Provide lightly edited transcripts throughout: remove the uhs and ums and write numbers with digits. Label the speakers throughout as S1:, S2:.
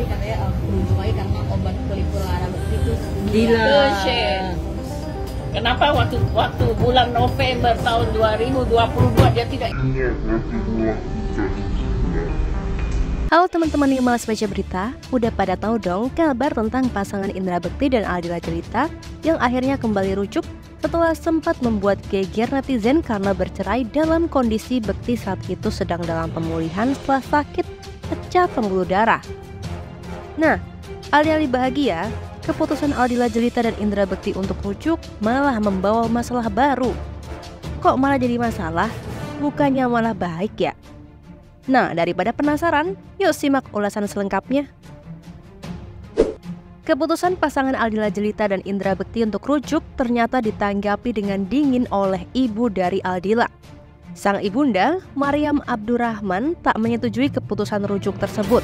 S1: katanya berujung lagi karena obat pelipur lara bekti itu
S2: Gila.
S3: Bullshit. Kenapa waktu bulan November tahun 2022 dia tidak?
S4: Halo teman-teman yang malas baca berita, udah pada tahu dong kabar tentang pasangan Indra Bekti dan Aldila Jelita yang akhirnya kembali rujuk setelah sempat membuat geger netizen karena bercerai dalam kondisi Bekti saat itu sedang dalam pemulihan setelah sakit pecah pembuluh darah. Nah, alih-alih bahagia, keputusan Aldila Jelita dan Indra Bekti untuk rujuk malah membawa masalah baru. Kok malah jadi masalah? Bukannya malah baik ya? Nah, daripada penasaran, yuk simak ulasan selengkapnya. Keputusan pasangan Aldila Jelita dan Indra Bekti untuk rujuk ternyata ditanggapi dengan dingin oleh ibu dari Aldila. Sang ibunda, Maryam Abdurrahman, tak menyetujui keputusan rujuk tersebut.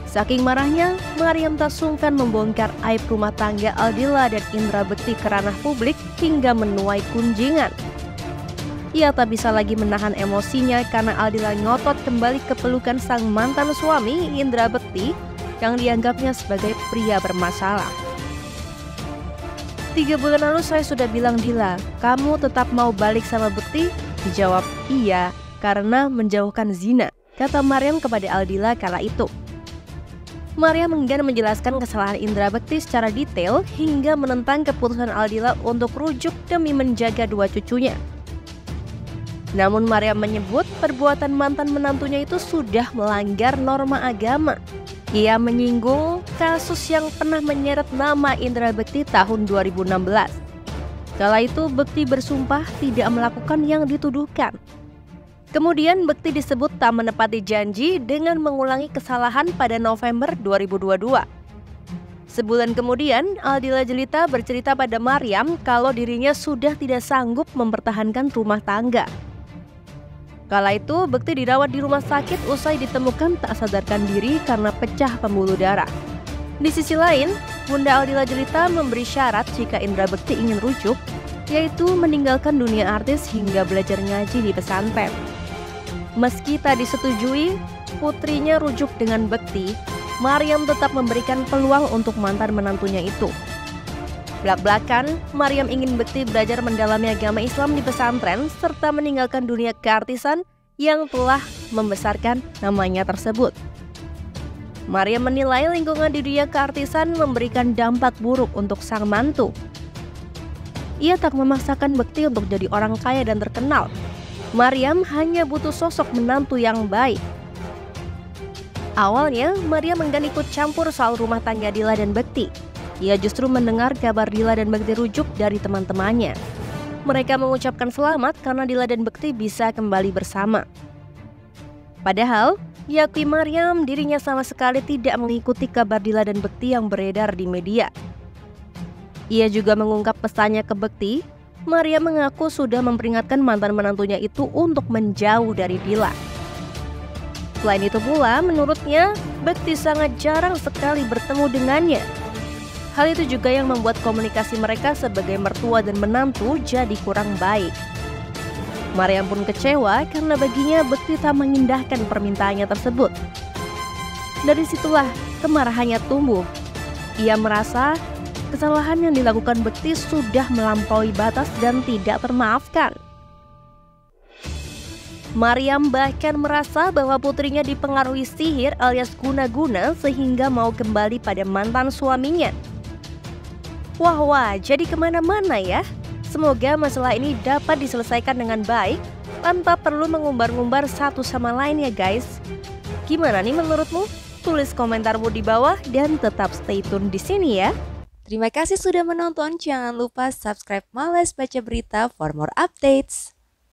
S4: Saking marahnya, Maryam tak sungkan membongkar aib rumah tangga Aldila dan Indra Bekti ke ranah publik hingga menuai kunjingan. Ia tak bisa lagi menahan emosinya karena Aldila ngotot kembali ke pelukan sang mantan suami Indra Bekti yang dianggapnya sebagai pria bermasalah. 3 bulan lalu saya sudah bilang, Dila, kamu tetap mau balik sama Bekti? Dijawab, iya, karena menjauhkan zina, kata Maryam kepada Aldila kala itu. Maryam enggan menjelaskan kesalahan Indra Bekti secara detail hingga menentang keputusan Aldila untuk rujuk demi menjaga 2 cucunya. Namun Maryam menyebut perbuatan mantan menantunya itu sudah melanggar norma agama. Ia menyinggung kasus yang pernah menyeret nama Indra Bekti tahun 2016. Kala itu Bekti bersumpah tidak melakukan yang dituduhkan. Kemudian Bekti disebut tak menepati janji dengan mengulangi kesalahan pada November 2022. Sebulan kemudian, Aldila Jelita bercerita pada Maryam kalau dirinya sudah tidak sanggup mempertahankan rumah tangga. Kala itu, Bekti dirawat di rumah sakit usai ditemukan tak sadarkan diri karena pecah pembuluh darah. Di sisi lain, Bunda Aldila Jelita memberi syarat jika Indra Bekti ingin rujuk, yaitu meninggalkan dunia artis hingga belajar ngaji di pesantren. Meski tak disetujui, putrinya rujuk dengan Bekti, Maryam tetap memberikan peluang untuk mantan menantunya itu. Blak-blakan, Maryam ingin Bekti belajar mendalami agama Islam di pesantren serta meninggalkan dunia keartisan yang telah membesarkan namanya tersebut. Maryam menilai lingkungan di dunia keartisan memberikan dampak buruk untuk sang mantu. Ia tak memaksakan Bekti untuk jadi orang kaya dan terkenal. Maryam hanya butuh sosok menantu yang baik. Awalnya, Maryam enggan ikut campur soal rumah tangga Dila dan Bekti. Ia justru mendengar kabar Dila dan Bekti rujuk dari teman-temannya. Mereka mengucapkan selamat karena Dila dan Bekti bisa kembali bersama. Padahal, diakui Maryam dirinya sama sekali tidak mengikuti kabar Dila dan Bekti yang beredar di media. Ia juga mengungkap pesannya ke Bekti. Maryam mengaku sudah memperingatkan mantan menantunya itu untuk menjauh dari Dila. Selain itu pula, menurutnya, Bekti sangat jarang sekali bertemu dengannya. Hal itu juga yang membuat komunikasi mereka sebagai mertua dan menantu jadi kurang baik. Maryam pun kecewa karena baginya Bekti tak mengindahkan permintaannya tersebut. Dari situlah kemarahannya tumbuh. Ia merasa kesalahan yang dilakukan Bekti sudah melampaui batas dan tidak termaafkan. Maryam bahkan merasa bahwa putrinya dipengaruhi sihir alias guna-guna sehingga mau kembali pada mantan suaminya. Wah, jadi kemana-mana ya? Semoga masalah ini dapat diselesaikan dengan baik tanpa perlu mengumbar-ngumbar satu sama lain ya guys. Gimana nih menurutmu? Tulis komentarmu di bawah dan tetap stay tune di sini ya.
S2: Terima kasih sudah menonton. Jangan lupa subscribe Malas Baca Berita for more updates.